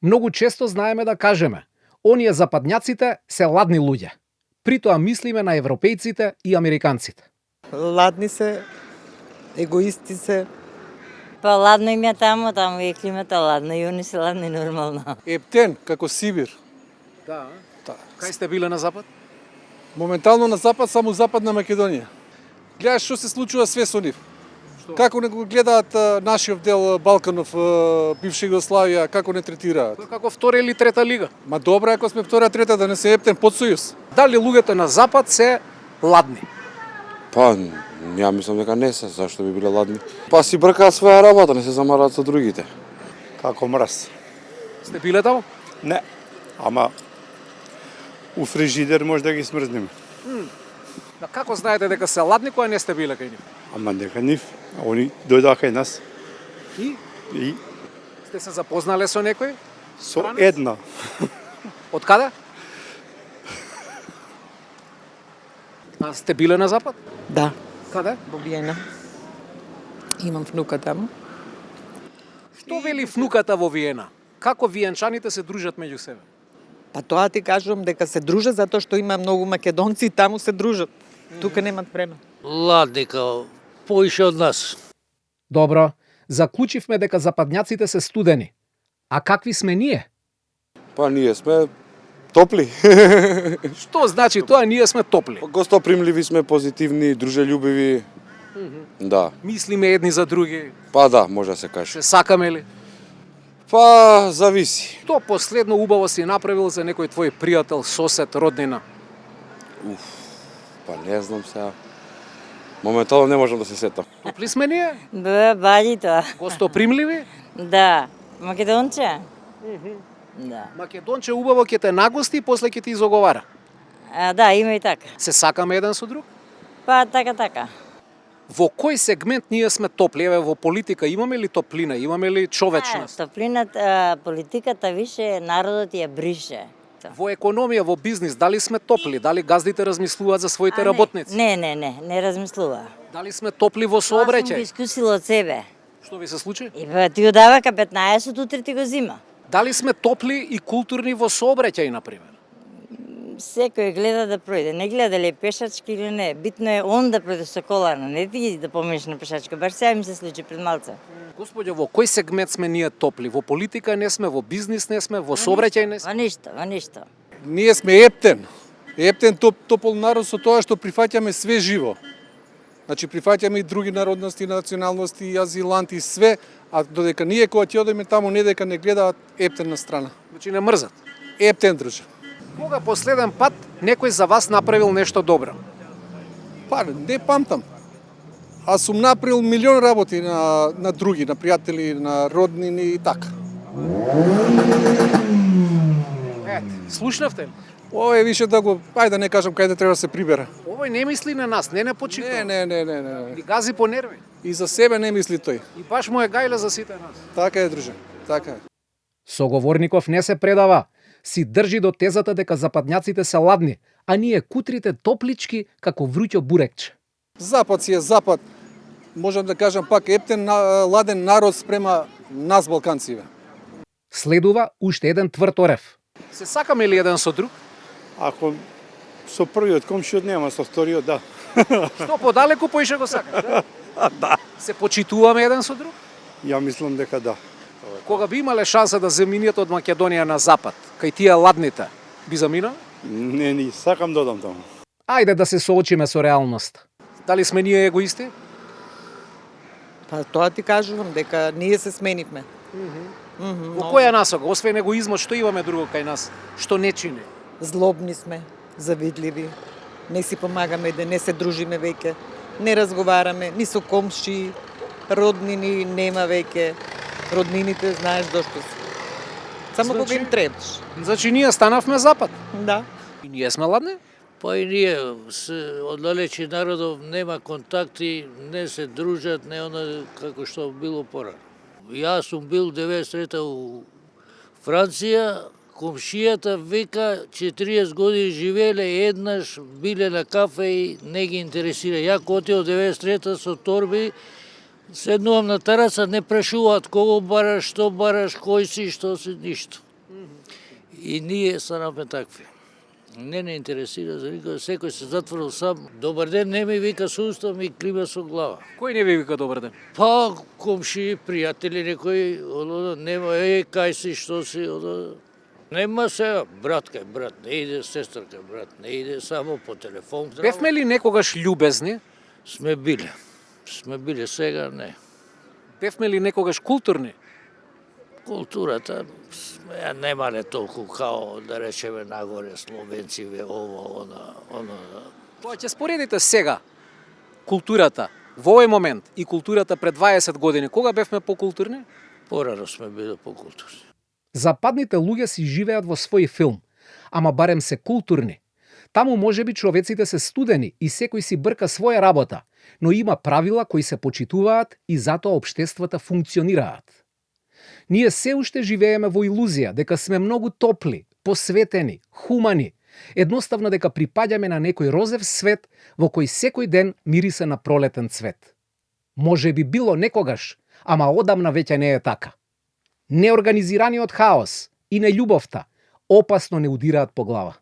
Многу често знаеме да кажеме, оние западњаците се ладни луѓе. Притоа мислиме на европејците и американците. Ладни се, егоисти се. Па ладно им е таму е климата ладна и они се ладни нормално. Ептен, како Сибир. Да. Да. Кај сте биле на запад? Моментално на запад, само Западна Македонија. Гледаш што се случува све со нив. Што? Како не го гледаат нашиот дел Балканов, бивша Југославија, како не третираат. Тоа како втора или трета лига. Ма добро ако сме втора, трета, да не се ептен подсојуз. Дали луѓето на запад се ладни? Па, ја мислам дека не се, зашто би биле ладни. Па си бркаат своја работа, не се замараат со другите. Како мраз. Сте биле таму? Не, ама у фрижидер може да ги смрзнеме. Да како знаете дека се ладни кога не сте биле кај нив? Ама дека нив, они дојдоа кај нас И и сте се запознале со некој? со Странец? една. Од каде? А сте биле на запад? Да, Каде? во Виена. Имам внука таму. Што вели внуката во Виена? Како виенчаните се дружат меѓу себе? Па тоа ти кажувам дека се дружат затоа што има многу македонци и таму се дружат. Тука немат време. Ладни као поише од нас. Добро, заклучивме дека западњаците се студени. А какви сме ние? Па ние сме топли. Што значи тоа ние сме топли? Гостопримливи сме, позитивни, дружелюбиви. Да. Мислиме едни за други, Па да, може да се каже. се сакаме ли? Па зависи. Што последно убаво си направил за некој твој пријател, сосед, роднина? Па не знам сега. Моментално не можам да се сетам. Топли сме ние? Баји тоа. Гостопримливи? Да. Македонче? Да. Македонче убаво ќе те нагости и после ќе ти изоговара. Да, има и така. Се сакаме еден со друг? Па така. Во кој сегмент ние сме топли? Еве во политика имаме ли топлина, имаме ли човечност? Топлината, политиката више народот ја брише. Во економија, во бизнис, дали сме топли? Дали газдите размислуваат за своите работници? Не размислува. Дали сме топли во Тоа сум го сообраќај? искусила од себе. Што ви се случи? И па ти го дава ка 15, утре ти го зима. Дали сме топли и културни во сообраќај, например? Секој гледа да пројде, не гледа дали е пешачки или не. Битно е он да пројде со колана, не ти да поминеш на пешачка. Баш сега ми се случи пред малце. Господје, во кој сегмент сме ние топли? Во политика не сме, во бизнис не сме, во сообраќај не сме? Во ништо. Ние сме ептен. Ептен топол народ со тоа што прифаќаме све живо. Значи прифаќаме и други народности, националности, и азиланти, све, а додека ние кога ќе одиме таму не дека не гледаат ептен на страна. Значи не мрзат. Ептен држа. Кога последен пат некој за вас направил нешто добро? Па, не памтам. А сум направил милион работи на други, на пријатели, на роднини и така. Слушнавте ли? Овој више да го, ајде да не кажам кај да треба да се прибера. Овој не мисли на нас, не почитува. Не. Ни гази по нерви. И за себе не мисли тој. И баш му е гајле за сите нас. Така е, друже. Така е. Соговорников не се предава. Си држи до тезата дека западњаците се ладни, а ние кутрите топлички како вруќо бурекче. Запад си е запад. Можам да кажам пак ептен ладен народ спрема нас балканциве. Следува уште еден тврд орев. Се сакаме ли еден со друг? Ако со првиот комшиот нема, со вториот да. Што подалеку поише го сакаш, да? Да. Се почитуваме еден со друг? Ја мислам дека да. Кога би имале шанса да заминете од Македонија на запад, кај тие ладните, би заминал? Не ни сакам да одам таму. Ајде да се соочиме со реалност. Дали сме ние егоисти? Па тоа ти кажувам дека ние се сменивме. Во која насока? Освен егоизмот, што имаме друго кај нас? Што не чини? Злобни сме, завидливи. Не си помагаме да не се дружиме веќе. Не разговараме ни со комши, роднини нема веќе. Роднините знаеш зошто се. Само кога им требаш. Значи ние станавме запад. Да. И ние сме ладни? Па и ние се оддалечи народов нема контакти, не се дружат, не она како што било порано. Јас сум бил 93-та у Франција, комшијата века 40 години живееле, еднаш биле на кафе и не ги интересира. Ја кога отидов 93-та со торби, седнувам на тараца, не прашуваат кого бараш, што бараш, кој си, што си, ништо. И ние станавме такви. Не интересира за никој, секој се затворил сам. Добар ден не ми вика со уста, ми клима со глава. Кој не ви вика добар ден? Па, комши, пријатели, некој, нема, кај си, што си, нема сега, брат кај брат, не иде, сестра кај брат, не иде, само по телефон. Бевме ли некогаш љубезни? Сме биле, сега не. Бевме ли некогаш културни? Културата немале толку као, да речеме, нагоре, словенциве, ово, оно. Тоа ќе споредите сега културата во овој момент и културата пред 20 години, кога бевме покултурни? Порано сме биле покултурни. Западните луѓе си живеат во свој филм, ама барем се културни. Таму можеби човеците се студени и секој си брка своја работа, но има правила кои се почитуваат и затоа општествата функционираат. Ние се уште живееме во илузија дека сме многу топли, посветени, хумани, едноставно дека припаѓаме на некој розев свет во кој секој ден мирисе на пролетен цвет. Може би било некогаш, ама одамна веќе не е така. Неорганизираниот хаос и нељубовта опасно не удираат по глава.